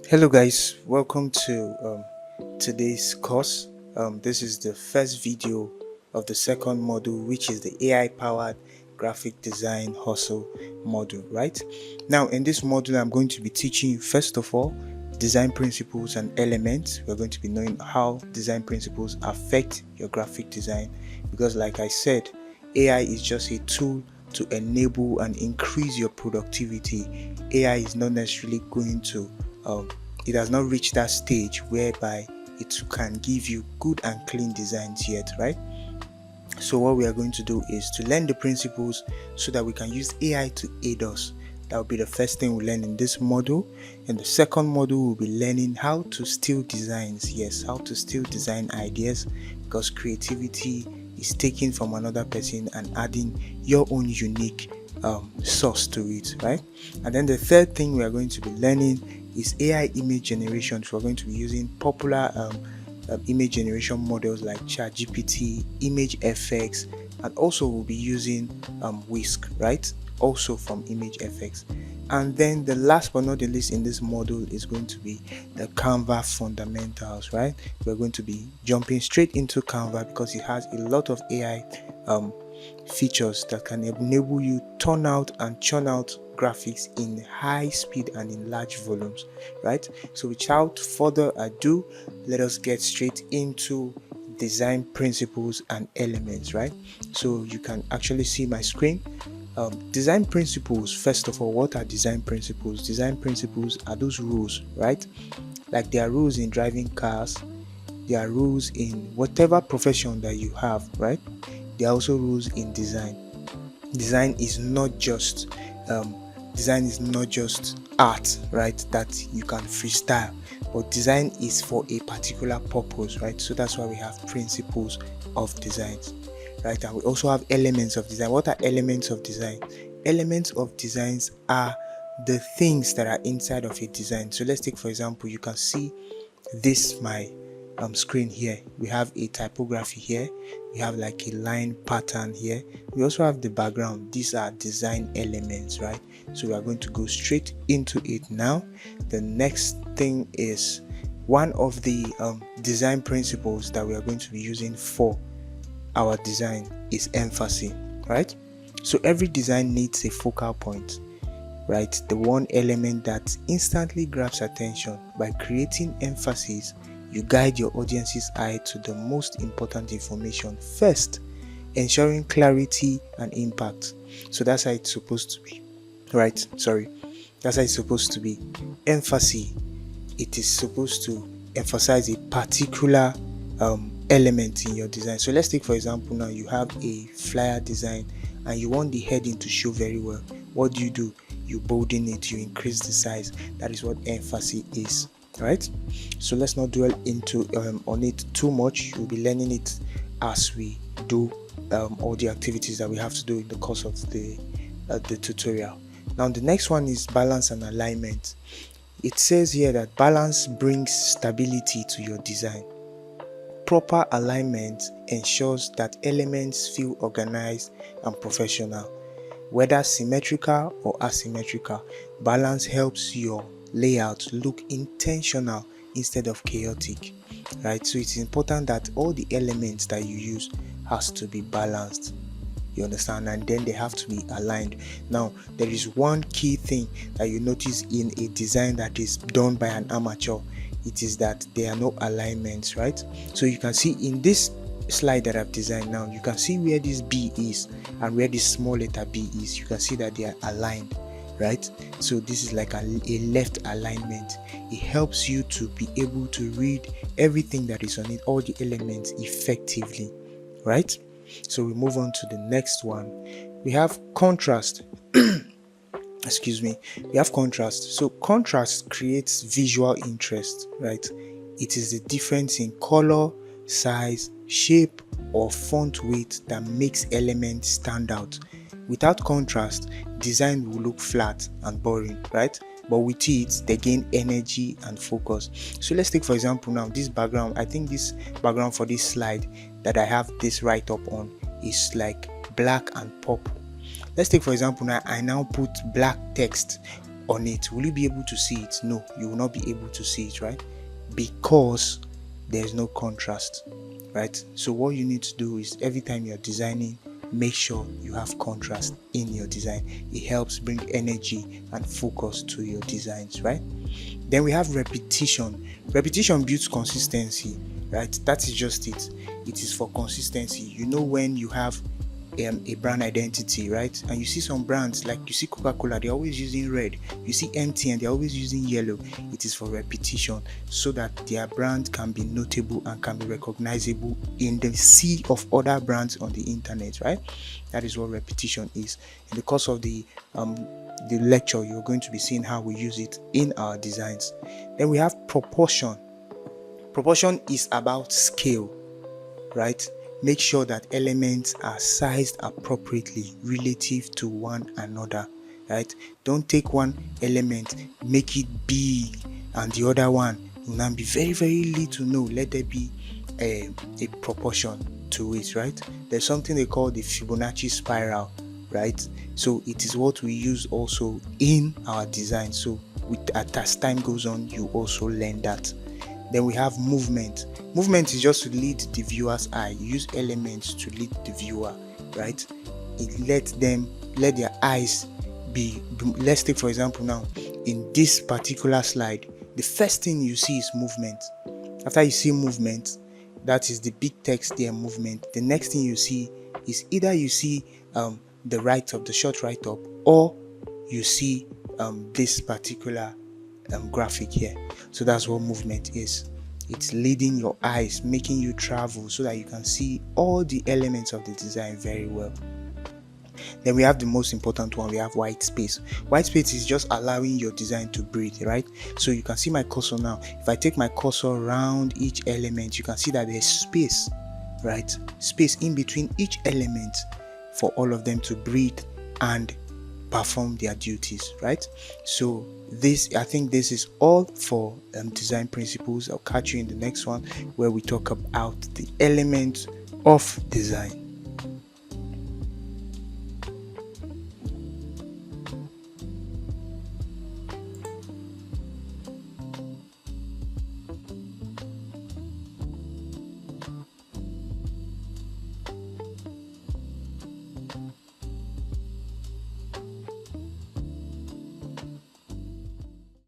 Hello guys, welcome to today's course. This is the first video of the second module, which is the AI powered graphic design hustle module, right? Now in this module I'm going to be teaching you first of all design principles and elements. We're going to be knowing how design principles affect your graphic design, because like I said, AI is just a tool to enable and increase your productivity. AI is not necessarily going to it has not reached that stage whereby it can give you good and clean designs yet, right? So what we are going to do is to learn the principles so that we can use AI to aid us. That will be the first thing we learn in this module. In the second module, we'll be learning how to steal designs. Yes, how to steal design ideas, because creativity is taken from another person and adding your own unique source to it, right? And then the third thing we are going to be learning is AI image generation. So we're going to be using popular image generation models like ChatGPT, ImageFX, and also we'll be using Whisk, right? Also from ImageFX. And then the last but not the least in this module is going to be the Canva fundamentals, right? We're going to be jumping straight into Canva because it has a lot of AI features that can enable you turn out and churn out graphics in high speed and in large volumes, right? So without further ado, let us get straight into design principles and elements, right? So you can actually see my screen. Design principles, first of all, what are design principles? Design principles are those rules, right? Like there are rules in driving cars, there are rules in whatever profession that you have, right? There are also rules in design. Design is not just um, art, right? That you can freestyle, but design is for a particular purpose, right? So that's why we have principles of designs, right? And we also have elements of design. What are elements of design? Elements of designs are the things that are inside of a design. So let's take for example, you can see this my screen here. We have a typography here, we have like a line pattern here, we also have the background. These are design elements, right? So we are going to go straight into it now. The next thing is one of the design principles that we are going to be using for our design is emphasis, right? So every design needs a focal point, right? The one element that instantly grabs attention. By creating emphasis, you guide your audience's eye to the most important information first, ensuring clarity and impact. So that's how it's supposed to be, right? That's how it's supposed to be. Emphasis, it is supposed to emphasize a particular element in your design. So let's take for example, now you have a flyer design and you want the heading to show very well. What do? You bolden it, you increase the size. That is what emphasis is, right? So let's not dwell into on it too much. We'll be learning it as we do all the activities that we have to do in the course of the tutorial. Now the next one is balance and alignment. It says here that balance brings stability to your design. Proper alignment ensures that elements feel organized and professional. Whether symmetrical or asymmetrical, balance helps your layout look intentional instead of chaotic, right? So it's important that all the elements that you use has to be balanced, you understand, and then they have to be aligned. Now there is one key thing that you notice in a design that is done by an amateur. It is that there are no alignments, right? So you can see in this slide that I've designed now, you can see where this B is and where this small letter B is. You can see that they are aligned, right? So this is like a left alignment. It helps you to be able to read everything that is on it, all the elements effectively, right? So we move on to the next one. We have contrast. Excuse me. We have contrast. So contrast creates visual interest, right? It is the difference in color, size, shape, or font weight that makes elements stand out. Without contrast, design will look flat and boring, right? But with it, they gain energy and focus. So let's take for example now this background. I think this background for this slide that I have this write up on is like black and purple. Let's take for example now, I now put black text on it, will you be able to see it? No, you will not be able to see it, right? Because there's no contrast, right? So what you need to do is every time you're designing, make sure you have contrast in your design. It helps bring energy and focus to your designs, right? Then we have repetition. Repetition builds consistency, right? That is just it. It is for consistency. You know, when you have a brand identity, right? And you see some brands, like you see Coca-Cola, they're always using red. You see MTN, they're always using yellow. It is for repetition, so that their brand can be notable and can be recognizable in the sea of other brands on the internet, right? That is what repetition is. In the course of the lecture, you're going to be seeing how we use it in our designs. Then we have proportion. Proportion is about scale, right? Make sure that elements are sized appropriately relative to one another, right? Don't take one element, make it big, and the other one will now be very, very little. No, let there be a proportion to it, right? There's something they call the Fibonacci spiral, right? So it is what we use also in our design. So as time goes on, you also learn that. Then we have movement. Movement is just to lead the viewer's eye. You use elements to lead the viewer, right? Let their eyes be. Let's take for example now, in this particular slide, the first thing you see is movement. After you see movement, that is the big text there, movement. The next thing you see is either you see the write-up, the short write-up, or you see this particular graphic here. So that's what movement is. It's leading your eyes, making you travel so that you can see all the elements of the design very well. Then we have the most important one. We have white space. White space is just allowing your design to breathe, right? So you can see my cursor now. If I take my cursor around each element, you can see that there's space, right? Space in between each element for all of them to breathe and perform their duties, right? So I think this is all for design principles. I'll catch you in the next one where we talk about the elements of design.